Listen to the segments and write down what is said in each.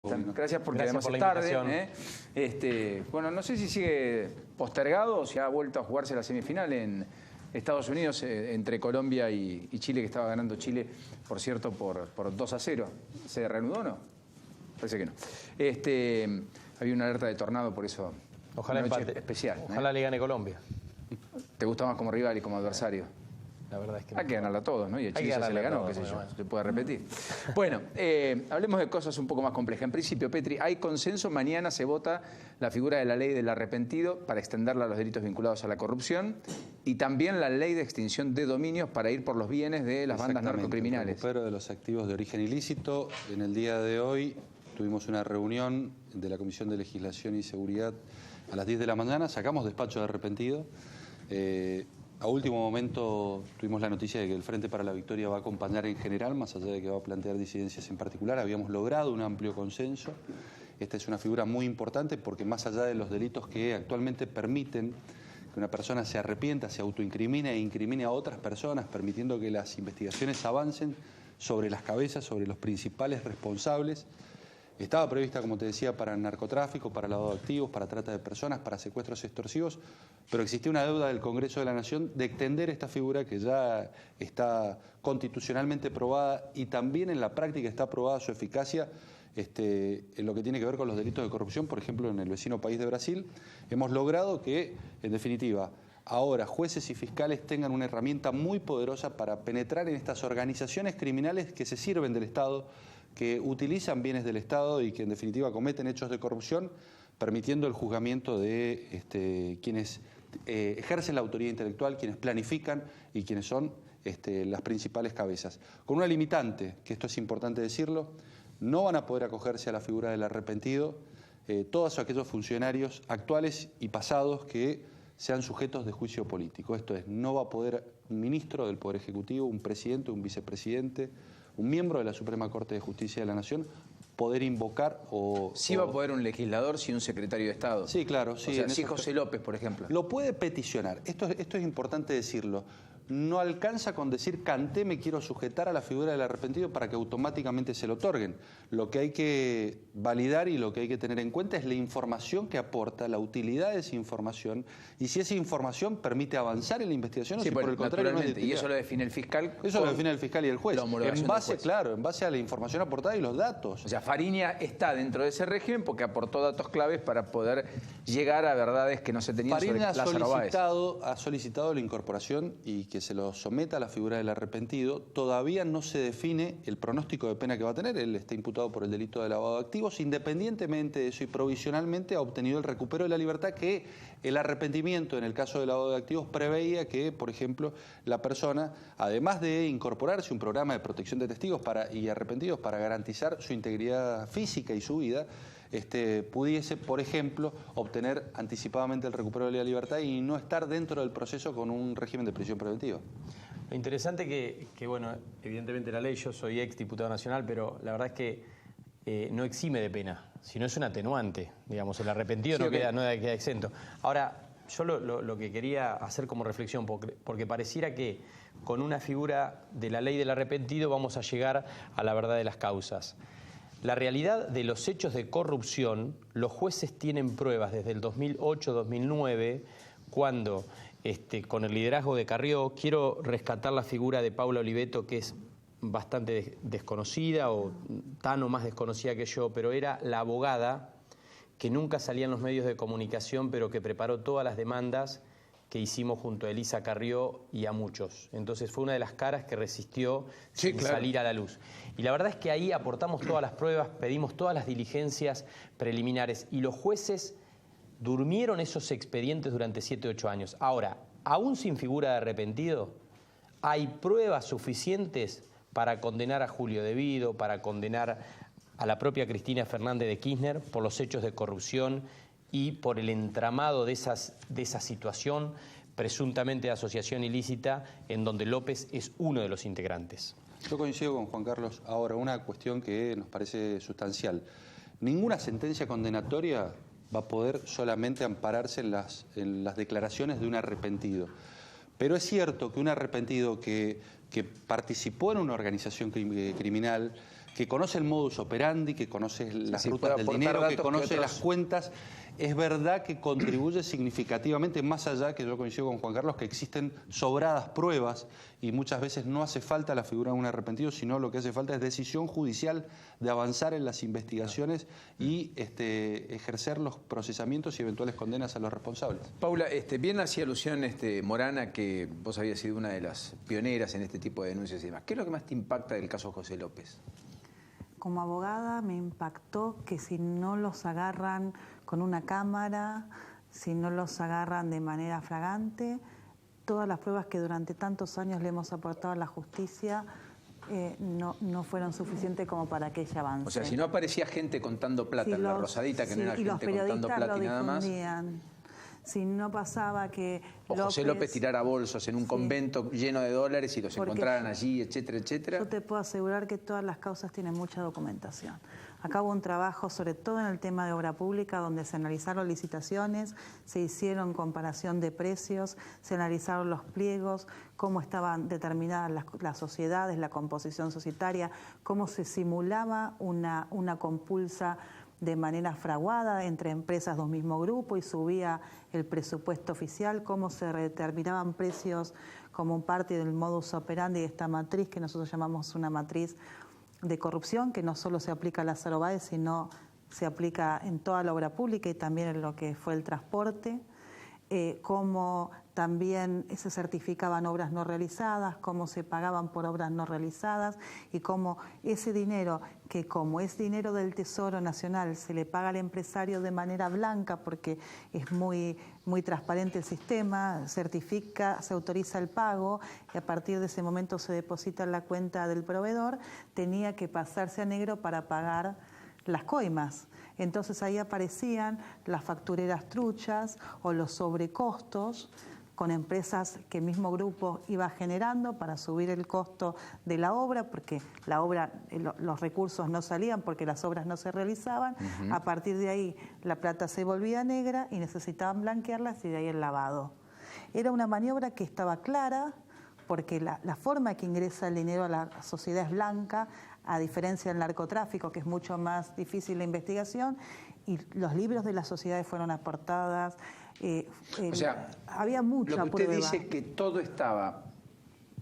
Gracias porque Gracias además por es la tarde. Bueno, no sé si sigue postergado o si ha vuelto a jugarse la semifinal en Estados Unidos entre Colombia y Chile, que estaba ganando Chile, por cierto, por 2-0. ¿Se reanudó o no? Parece que no. Había una alerta de tornado, por eso. Ojalá noche empate. especial. Ojalá le gane Colombia. ¿Te gusta más como rival y como adversario? La verdad es que hay que ganarla a todos, ¿no? Y a Chile ya se le ganó, qué sé yo, se puede repetir. Bueno, hablemos de cosas un poco más complejas. En principio, Petri, hay consenso, mañana se vota la figura de la ley del arrepentido para extenderla a los delitos vinculados a la corrupción y también la ley de extinción de dominios para ir por los bienes de las bandas narcocriminales. El recupero de los activos de origen ilícito. En el día de hoy tuvimos una reunión de la Comisión de Legislación y Seguridad a las 10 de la mañana, sacamos despacho de arrepentido. A último momento tuvimos la noticia de que el Frente para la Victoria va a acompañar en general, más allá de que va a plantear disidencias en particular. Habíamos logrado un amplio consenso. Esta es una figura muy importante porque más allá de los delitos que actualmente permiten que una persona se arrepienta, se autoincrimine e incrimine a otras personas, permitiendo que las investigaciones avancen sobre las cabezas, sobre los principales responsables. Estaba prevista, como te decía, para narcotráfico, para lavado de activos, para trata de personas, para secuestros extorsivos, pero existía una deuda del Congreso de la Nación de extender esta figura que ya está constitucionalmente probada y también en la práctica está probada su eficacia en lo que tiene que ver con los delitos de corrupción, por ejemplo, en el vecino país de Brasil. Hemos logrado que, en definitiva, ahora jueces y fiscales tengan una herramienta muy poderosa para penetrar en estas organizaciones criminales que se sirven del Estado, que utilizan bienes del Estado y que en definitiva cometen hechos de corrupción, permitiendo el juzgamiento de quienes ejercen la autoría intelectual, quienes planifican y quienes son las principales cabezas. Con una limitante, que esto es importante decirlo, no van a poder acogerse a la figura del arrepentido todos aquellos funcionarios actuales y pasados que sean sujetos de juicio político. Esto es, no va a poder un ministro del Poder Ejecutivo, un presidente, un vicepresidente, un miembro de la Suprema Corte de Justicia de la Nación poder invocar o... Sí va a poder un legislador, sí un secretario de Estado. Sí, claro. Sí, o sea, sí José López, por ejemplo. Lo puede peticionar. Esto es importante decirlo. No alcanza con decir canté, me quiero sujetar a la figura del arrepentido para que automáticamente se lo otorguen. Lo que hay que validar y lo que hay que tener en cuenta es la información que aporta, la utilidad de esa información y si esa información permite avanzar en la investigación o si por el contrario no es de utilidad. Y eso lo define el fiscal. Eso lo define el fiscal y el juez. En base, claro, en base a la información aportada y los datos. O sea, Fariña está dentro de ese régimen porque aportó datos claves para poder llegar a verdades que no se tenían sobre Lázaro Báez. Ha solicitado la incorporación y que se lo someta a la figura del arrepentido. Todavía no se define el pronóstico de pena que va a tener. Él está imputado por el delito de lavado de activos. Independientemente de eso y provisionalmente ha obtenido el recupero de la libertad que el arrepentimiento en el caso del lavado de activos preveía que, por ejemplo, la persona, además de incorporarse a un programa de protección de testigos y arrepentidos para garantizar su integridad física y su vida, pudiese, por ejemplo, obtener anticipadamente el recupero de la libertad y no estar dentro del proceso con un régimen de prisión preventiva. Lo interesante que bueno, evidentemente la ley, yo soy ex diputado nacional, pero la verdad es que no exime de pena, sino es un atenuante, digamos, el arrepentido sí, no queda exento. Ahora, yo lo que quería hacer como reflexión, porque pareciera que con una figura de la ley del arrepentido vamos a llegar a la verdad de las causas. La realidad de los hechos de corrupción, los jueces tienen pruebas desde el 2008-2009, cuando con el liderazgo de Carrió, quiero rescatar la figura de Paula Oliveto, que es bastante desconocida o tan o más desconocida que yo, pero era la abogada que nunca salía en los medios de comunicación, pero que preparó todas las demandas que hicimos junto a Elisa Carrió y a muchos. Entonces fue una de las caras que resistió salir a la luz. Y la verdad es que ahí aportamos todas las pruebas, pedimos todas las diligencias preliminares y los jueces durmieron esos expedientes durante 7 u 8 años. Ahora, aún sin figura de arrepentido, hay pruebas suficientes para condenar a Julio De Vido, para condenar a la propia Cristina Fernández de Kirchner por los hechos de corrupción y por el entramado de esa situación presuntamente de asociación ilícita en donde López es uno de los integrantes. Yo coincido con Juan Carlos. Ahora, una cuestión que nos parece sustancial. Ninguna sentencia condenatoria va a poder solamente ampararse en las declaraciones de un arrepentido. Pero es cierto que un arrepentido que participó en una organización criminal, que conoce el modus operandi, que conoce las rutas del dinero, que conoce las cuentas. Es verdad que contribuye significativamente, más allá, que yo coincido con Juan Carlos, que existen sobradas pruebas y muchas veces no hace falta la figura de un arrepentido, sino lo que hace falta es decisión judicial de avanzar en las investigaciones y ejercer los procesamientos y eventuales condenas a los responsables. Paula, bien hacía alusión Morana, que vos habías sido una de las pioneras en este tipo de denuncias y demás. ¿Qué es lo que más te impacta del caso José López? Como abogada me impactó que si no los agarran con una cámara, si no los agarran de manera flagrante, todas las pruebas que durante tantos años le hemos aportado a la justicia no fueron suficientes como para que ella avance. O sea, si no aparecía gente contando plata en la Rosadita, que no era gente contando plata y nada más. Si no pasaba que o José López tirara bolsos en un convento lleno de dólares y los encontraran allí, etcétera, etcétera. Yo te puedo asegurar que todas las causas tienen mucha documentación. Acá hubo un trabajo, sobre todo en el tema de obra pública, donde se analizaron licitaciones, se hicieron comparación de precios, se analizaron los pliegos, cómo estaban determinadas las sociedades, la composición societaria, cómo se simulaba una compulsa de manera fraguada entre empresas de un mismo grupo y subía el presupuesto oficial, cómo se determinaban precios como parte del modus operandi de esta matriz que nosotros llamamos una matriz de corrupción, que no solo se aplica a las Báez, sino se aplica en toda la obra pública y también en lo que fue el transporte, cómo también se certificaban obras no realizadas, cómo se pagaban por obras no realizadas y cómo ese dinero, que como es dinero del Tesoro Nacional, se le paga al empresario de manera blanca porque es muy transparente el sistema, certifica, se autoriza el pago y a partir de ese momento se deposita en la cuenta del proveedor, tenía que pasarse a negro para pagar las coimas. Entonces ahí aparecían las factureras truchas o los sobrecostos con empresas que el mismo grupo iba generando para subir el costo de la obra, porque la obra, los recursos no salían porque las obras no se realizaban. A partir de ahí la plata se volvía negra y necesitaban blanquearlas y de ahí el lavado. Era una maniobra que estaba clara porque la forma que ingresa el dinero a la sociedad es blanca, a diferencia del narcotráfico, que es mucho más difícil la investigación, y los libros de las sociedades fueron aportadas. O sea, había mucha lo que usted prueba. dice que todo estaba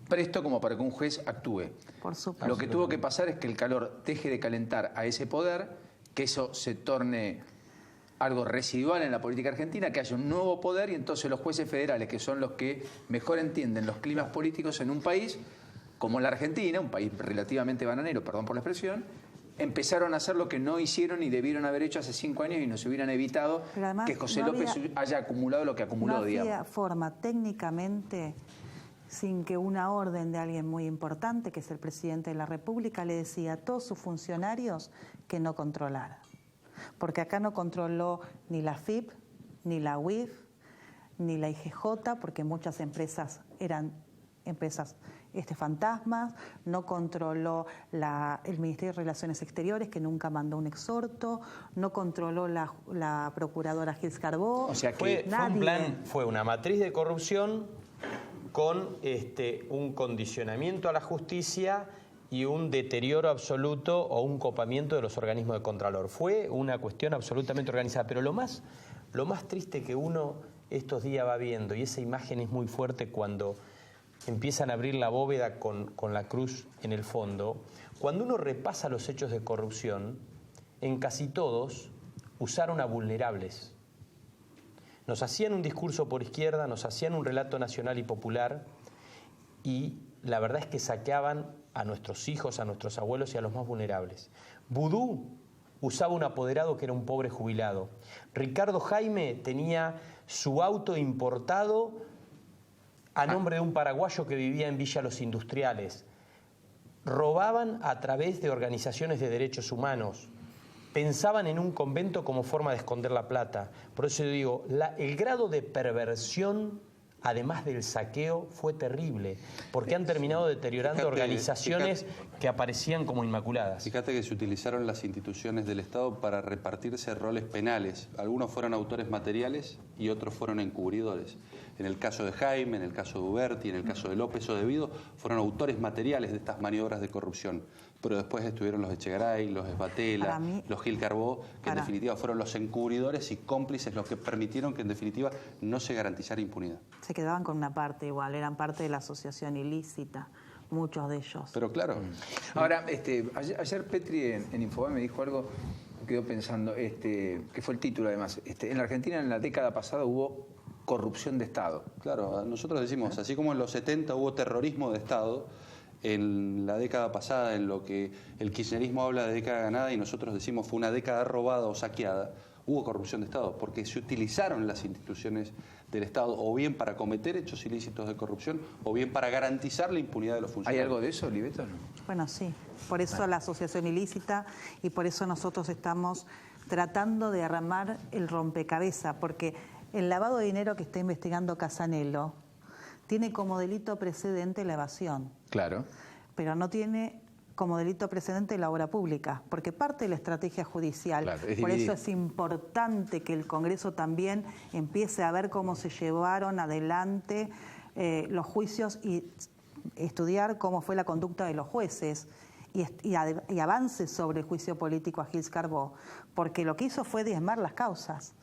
presto como para que un juez actúe. Por supuesto. Lo que tuvo que pasar es que el calor deje de calentar a ese poder, que eso se torne algo residual en la política argentina, que haya un nuevo poder y entonces los jueces federales, que son los que mejor entienden los climas políticos en un país como la Argentina, un país relativamente bananero, perdón por la expresión, empezaron a hacer lo que no hicieron y debieron haber hecho hace 5 años y nos hubieran evitado que José López haya acumulado lo que acumuló, digamos. No había forma técnicamente, sin que una orden de alguien muy importante, que es el presidente de la República, le decía a todos sus funcionarios que no controlara. Porque acá no controló ni la FIP, ni la UIF, ni la IGJ, porque muchas empresas eran empresas fantasmas, no controló el Ministerio de Relaciones Exteriores, que nunca mandó un exhorto, no controló la procuradora Gils Carbó. O sea que fue una matriz de corrupción con un condicionamiento a la justicia y un deterioro absoluto o un copamiento de los organismos de Contralor. Fue una cuestión absolutamente organizada, pero lo más triste que uno estos días va viendo, y esa imagen es muy fuerte cuando empiezan a abrir la bóveda con la cruz en el fondo, cuando uno repasa los hechos de corrupción, en casi todos usaron a vulnerables. Nos hacían un discurso por izquierda, nos hacían un relato nacional y popular, y la verdad es que saqueaban a nuestros hijos, a nuestros abuelos y a los más vulnerables. Vudú usaba un apoderado que era un pobre jubilado. Ricardo Jaime tenía su auto importado a nombre de un paraguayo que vivía en Villa Los Industriales. Robaban a través de organizaciones de derechos humanos. Pensaban en un convento como forma de esconder la plata. Por eso yo digo, el grado de perversión, además del saqueo, fue terrible, porque han terminado deteriorando organizaciones que aparecían como inmaculadas. Fíjate que se utilizaron las instituciones del Estado para repartirse roles penales. Algunos fueron autores materiales y otros fueron encubridores. En el caso de Jaime, en el caso de Uberti, en el caso de López o de Vido, fueron autores materiales de estas maniobras de corrupción. Pero después estuvieron los Echegaray, los Esbatela, los Gil Carbó, que en definitiva fueron los encubridores y cómplices los que permitieron que en definitiva no se garantizara impunidad. Se quedaban con una parte igual, eran parte de la asociación ilícita, muchos de ellos. Pero claro. Ahora, ayer Petri en Infobae me dijo algo, me quedo pensando, que fue el título además. En la Argentina en la década pasada hubo corrupción de Estado. Claro, nosotros decimos, así como en los 70 hubo terrorismo de Estado, en la década pasada, en lo que el kirchnerismo habla de década ganada y nosotros decimos fue una década robada o saqueada, hubo corrupción de Estado, porque se utilizaron las instituciones del Estado o bien para cometer hechos ilícitos de corrupción o bien para garantizar la impunidad de los funcionarios. ¿Hay algo de eso, Oliveta? No. Bueno, sí. Por eso la asociación ilícita y por eso nosotros estamos tratando de armar el rompecabezas, porque el lavado de dinero que está investigando Casanello tiene como delito precedente la evasión. Claro. Pero no tiene como delito precedente la obra pública, porque parte de la estrategia judicial. Claro, por eso es importante que el Congreso también empiece a ver cómo se llevaron adelante los juicios y estudiar cómo fue la conducta de los jueces y avances sobre el juicio político a Gil Carbó, porque lo que hizo fue diezmar las causas.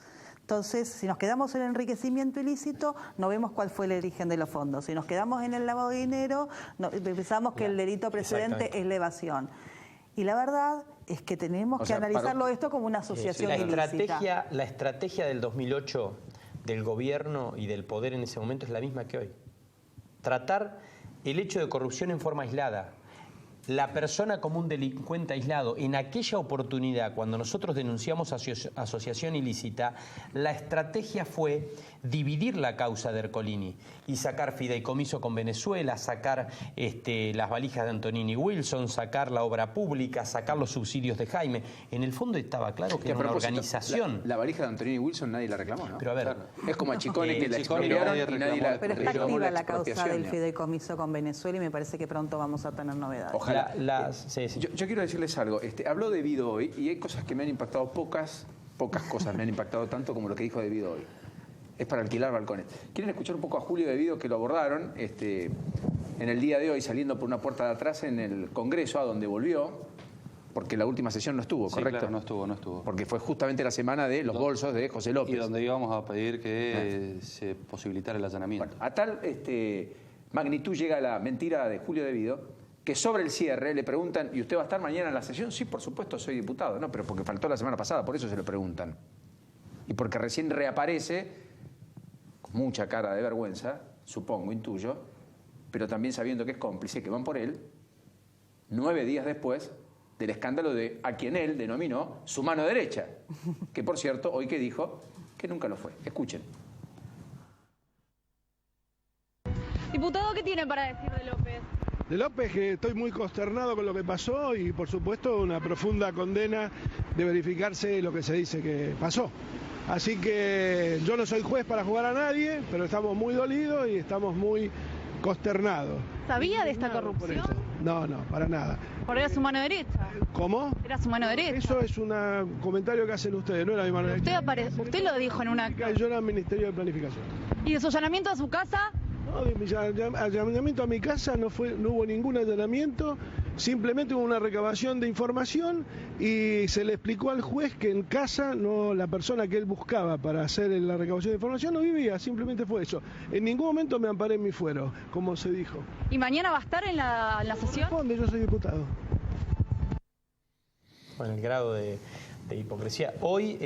Entonces, si nos quedamos en el enriquecimiento ilícito, no vemos cuál fue el origen de los fondos. Si nos quedamos en el lavado de dinero, pensamos que el delito precedente es la evasión. Y la verdad es que tenemos que analizarlo esto como una asociación ilícita. La estrategia del 2008 del gobierno y del poder en ese momento es la misma que hoy. Tratar el hecho de corrupción en forma aislada. La persona como un delincuente aislado. En aquella oportunidad, cuando nosotros denunciamos asociación ilícita, la estrategia fue dividir la causa de Ercolini y sacar fideicomiso con Venezuela, sacar las valijas de Antonini Wilson, sacar la obra pública, sacar los subsidios de Jaime. En el fondo estaba claro que era una organización. La valija de Antonini Wilson nadie la reclamó, ¿no? Pero a ver, claro. Es como a Chicone que la expropiaron y nadie la Pero está activa la causa del fideicomiso con Venezuela y me parece que pronto vamos a tener novedades. Ojalá. Yo quiero decirles algo. Habló de Vido hoy y hay cosas que me han impactado, pocas cosas me han impactado tanto como lo que dijo de Vido hoy. Es para alquilar balcones. ¿Quieren escuchar un poco a Julio de Vido, que lo abordaron en el día de hoy saliendo por una puerta de atrás en el Congreso, a donde volvió? Porque la última sesión no estuvo, sí, ¿correcto? Claro, no estuvo. Porque fue justamente la semana de los bolsos de José López. Y donde íbamos a pedir que se posibilitara el allanamiento. Bueno, a tal magnitud llega la mentira de Julio de Vido, que sobre el cierre le preguntan, ¿y usted va a estar mañana en la sesión? Sí, por supuesto, soy diputado. No, pero porque faltó la semana pasada, por eso se lo preguntan. Y porque recién reaparece, con mucha cara de vergüenza, supongo, intuyo, pero también sabiendo que es cómplice, que van por él, 9 días después del escándalo de a quien él denominó su mano derecha, que por cierto, hoy que dijo que nunca lo fue. Escuchen. Diputado, ¿qué tiene para decir de López? De López, que estoy muy consternado con lo que pasó y por supuesto una profunda condena de verificarse lo que se dice que pasó. Así que yo no soy juez para jugar a nadie, pero estamos muy dolidos y estamos muy consternados. ¿Sabía de esta corrupción? No, para nada. Porque era su mano derecha. ¿Cómo? Era su mano derecha. Eso es un comentario que hacen ustedes, no era mi mano derecha. Usted lo dijo en una... Yo era el Ministerio de Planificación. ¿Y de su allanamiento a su casa? No, de mi allanamiento a mi casa no hubo ningún allanamiento, simplemente hubo una recabación de información y se le explicó al juez que en casa la persona que él buscaba para hacer la recabación de información no vivía, simplemente fue eso. En ningún momento me amparé en mi fuero, como se dijo. ¿Y mañana va a estar en la sesión? ¿Dónde? Yo soy diputado. Bueno, el grado de hipocresía. Hoy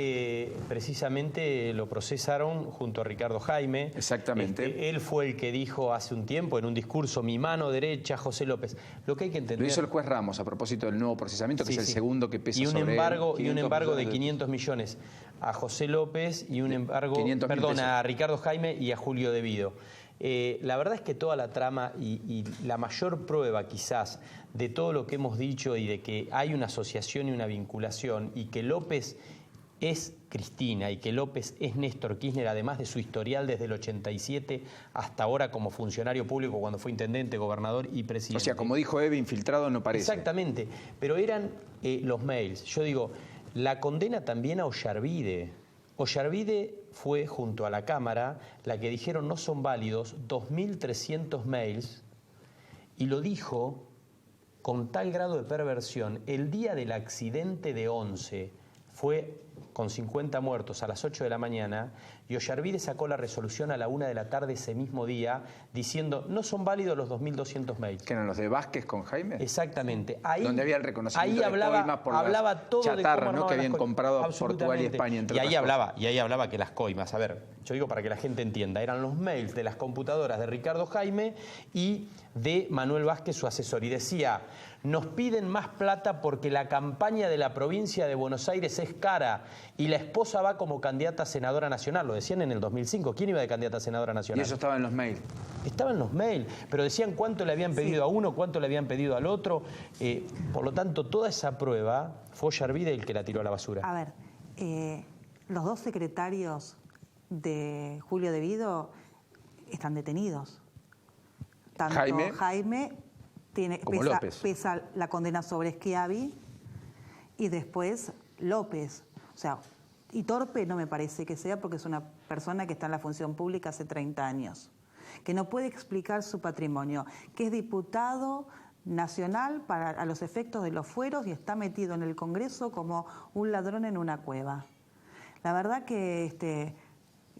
precisamente lo procesaron junto a Ricardo Jaime. Exactamente. Él fue el que dijo hace un tiempo en un discurso, mi mano derecha, José López. Lo que hay que entender... Lo hizo el juez Ramos a propósito del nuevo procesamiento, que es el segundo que pesa sobre él. Y un embargo de 500 millones a José López y un embargo, a Ricardo Jaime y a Julio de Vido. La verdad es que toda la trama y la mayor prueba quizás de todo lo que hemos dicho y de que hay una asociación y una vinculación y que López es Cristina y que López es Néstor Kirchner, además de su historial desde el 87 hasta ahora como funcionario público cuando fue intendente, gobernador y presidente. O sea, como dijo Eve, infiltrado no parece. Exactamente, pero eran los mails. Yo digo, la condena también a Ollarvide. Ollarvide fue, junto a la Cámara, la que dijeron no son válidos 2.300 mails y lo dijo con tal grado de perversión. El día del accidente de Once fue con 50 muertos a las 8 de la mañana y Ollarvide sacó la resolución a la 1 de la tarde ese mismo día diciendo no son válidos los 2.200 mails. ¿Que eran los de Vázquez con Jaime? Exactamente. Ahí, donde había el reconocimiento ahí hablaba, de coimas por hablaba las todo chatarras, de ¿no? que habían comprado Portugal y España, entre y ahí otras hablaba, y ahí hablaba que las coimas, a ver, yo digo para que la gente entienda, eran los mails de las computadoras de Ricardo Jaime y de Manuel Vázquez, su asesor, y decía: nos piden más plata porque la campaña de la provincia de Buenos Aires es cara y la esposa va como candidata a senadora nacional. Lo decían en el 2005. ¿Quién iba de candidata a senadora nacional? Y eso estaba en los mails. Estaba en los mails, pero decían cuánto le habían pedido a uno, cuánto le habían pedido al otro. Por lo tanto, toda esa prueba fue Ollarvide el que la tiró a la basura. A ver, los dos secretarios de Julio De Vido están detenidos. Tanto Jaime pesa la condena sobre Schiavi y después López. O sea, y torpe no me parece que sea porque es una persona que está en la función pública hace 30 años, que no puede explicar su patrimonio, que es diputado nacional a los efectos de los fueros y está metido en el Congreso como un ladrón en una cueva. La verdad que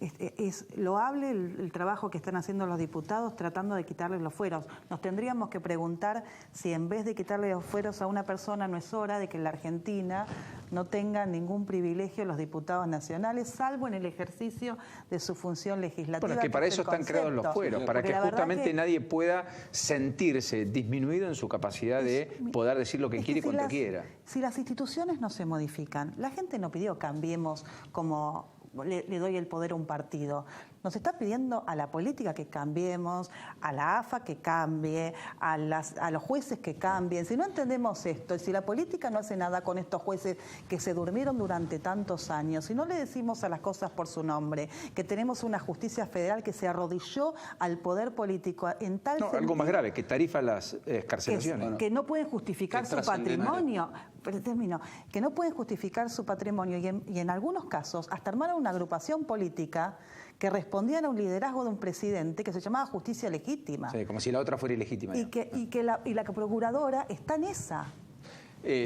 es loable el trabajo que están haciendo los diputados tratando de quitarles los fueros. Nos tendríamos que preguntar si en vez de quitarle los fueros a una persona no es hora de que en la Argentina no tengan ningún privilegio los diputados nacionales, salvo en el ejercicio de su función legislativa. Bueno, es que para eso están creados los fueros, para que justamente nadie pueda sentirse disminuido en su capacidad de poder decir lo que quiere y cuando quiera. Si las instituciones no se modifican, la gente no pidió cambiemos como le doy el poder a un partido. Nos está pidiendo a la política que cambiemos, a la AFA que cambie, a los jueces que cambien. Si no entendemos esto, y si la política no hace nada con estos jueces que se durmieron durante tantos años, si no le decimos a las cosas por su nombre, que tenemos una justicia federal que se arrodilló al poder político en tal sentido, algo más grave, que tarifa las excarcelaciones. Que no pueden justificar su patrimonio. Pero termino, que no pueden justificar su patrimonio y en algunos casos hasta armaron una agrupación política que respondían a un liderazgo de un presidente que se llamaba Justicia Legítima. Sí, como si la otra fuera ilegítima. Y la procuradora está en esa.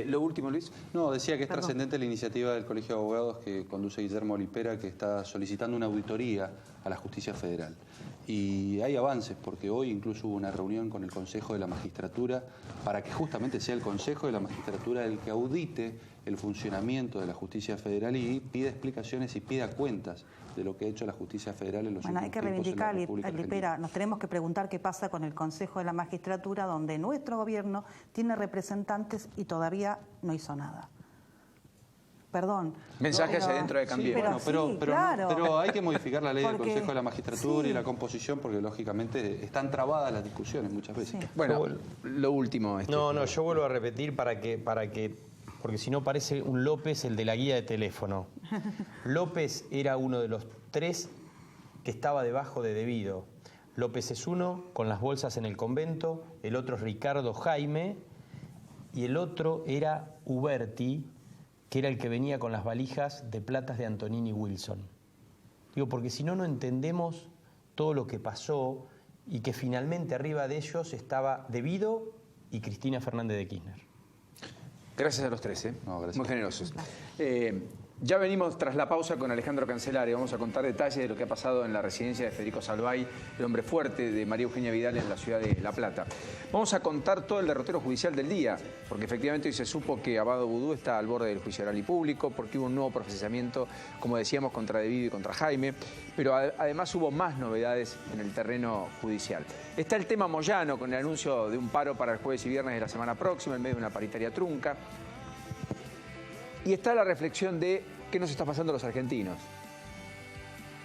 ¿Lo último, Luis? No, decía que es trascendente la iniciativa del Colegio de Abogados que conduce Guillermo Olipera, que está solicitando una auditoría a la Justicia Federal. Y hay avances, porque hoy incluso hubo una reunión con el Consejo de la Magistratura para que justamente sea el Consejo de la Magistratura el que audite el funcionamiento de la Justicia Federal y pida explicaciones y pida cuentas de lo que ha hecho la Justicia Federal en los últimos tiempos. Hay que reivindicar, Olipera, nos tenemos que preguntar qué pasa con el Consejo de la Magistratura, donde nuestro gobierno tiene representantes y todavía no hizo nada. Perdón. Mensajes dentro de Cambiemos. Pero hay que modificar la ley del Consejo de la Magistratura y la composición porque lógicamente están trabadas las discusiones muchas veces. Sí. Bueno, lo último. No, yo vuelvo a repetir porque si no parece un López el de la guía de teléfono. López era uno de los 3 que estaba debajo de De Vido. López es uno con las bolsas en el convento, el otro es Ricardo Jaime y el otro era Uberti, que era el que venía con las valijas de platas de Antonini Wilson. Digo, porque si no, no entendemos todo lo que pasó y que finalmente arriba de ellos estaba De Vido y Cristina Fernández de Kirchner. Gracias a los 3, No, gracias. Muy generosos. Ya venimos tras la pausa con Alejandro Cancelari. Vamos a contar detalles de lo que ha pasado en la residencia de Federico Salvay, el hombre fuerte de María Eugenia Vidal en la ciudad de La Plata. Vamos a contar todo el derrotero judicial del día, porque efectivamente hoy se supo que Abado Vudú está al borde del juicio oral y público, porque hubo un nuevo procesamiento, como decíamos, contra De Vido y contra Jaime, pero además hubo más novedades en el terreno judicial. Está el tema Moyano, con el anuncio de un paro para el jueves y viernes de la semana próxima, en medio de una paritaria trunca. Y está la reflexión de qué nos está pasando a los argentinos.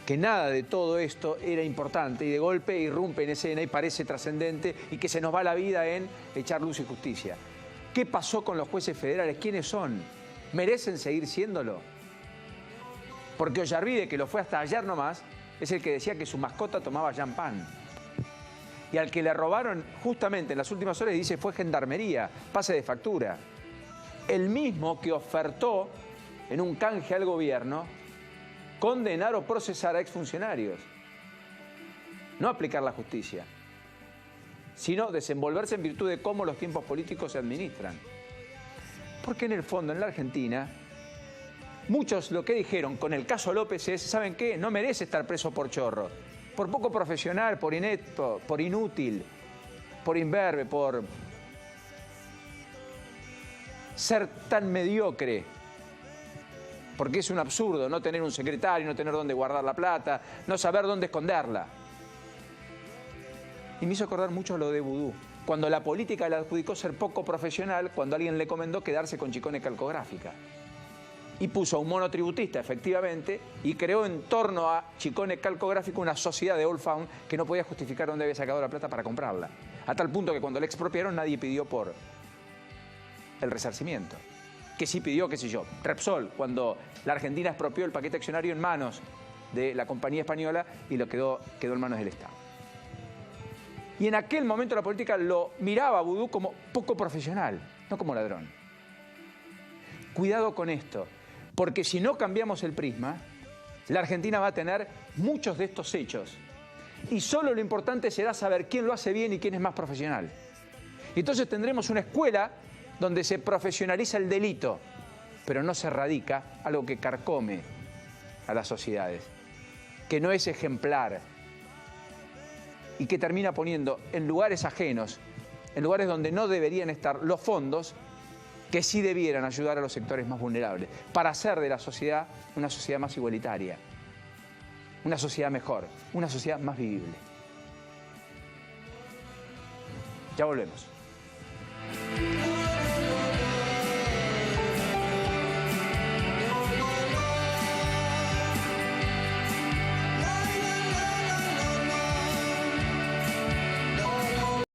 Que nada de todo esto era importante y de golpe irrumpe en escena y parece trascendente y que se nos va la vida en echar luz y justicia. ¿Qué pasó con los jueces federales? ¿Quiénes son? ¿Merecen seguir siéndolo? Porque Ollarvide, que lo fue hasta ayer nomás, es el que decía que su mascota tomaba champán. Y al que le robaron justamente en las últimas horas dice fue gendarmería, pase de factura. El mismo que ofertó en un canje al gobierno condenar o procesar a exfuncionarios. No aplicar la justicia. sino desenvolverse en virtud de cómo los tiempos políticos se administran. Porque en el fondo, en la Argentina, muchos lo que dijeron con el caso López es, ¿saben qué? No merece estar preso por chorro, por poco profesional, por inepto, por inútil, por imberbe, por ser tan mediocre. Porque es un absurdo no tener un secretario, no tener dónde guardar la plata, no saber dónde esconderla. Y me hizo acordar mucho lo de Vudú, cuando la política le adjudicó ser poco profesional, cuando alguien le encomendó quedarse con Chicone Calcográfica. Y puso a un monotributista, efectivamente, y creó en torno a Chicone Calcográfico una sociedad de Old Found que no podía justificar dónde había sacado la plata para comprarla. A tal punto que cuando le expropiaron nadie pidió por el resarcimiento. Que sí pidió, qué sé yo, Repsol, cuando la Argentina expropió el paquete accionario en manos de la compañía española y lo quedó en manos del Estado. Y en aquel momento la política lo miraba a Vudú como poco profesional, no como ladrón. Cuidado con esto, porque si no cambiamos el prisma, la Argentina va a tener muchos de estos hechos. Y solo lo importante será saber quién lo hace bien y quién es más profesional. Y entonces tendremos una escuela donde se profesionaliza el delito, pero no se erradica algo que carcome a las sociedades, que no es ejemplar y que termina poniendo en lugares ajenos, en lugares donde no deberían estar los fondos que sí debieran ayudar a los sectores más vulnerables, para hacer de la sociedad una sociedad más igualitaria, una sociedad mejor, una sociedad más vivible. Ya volvemos.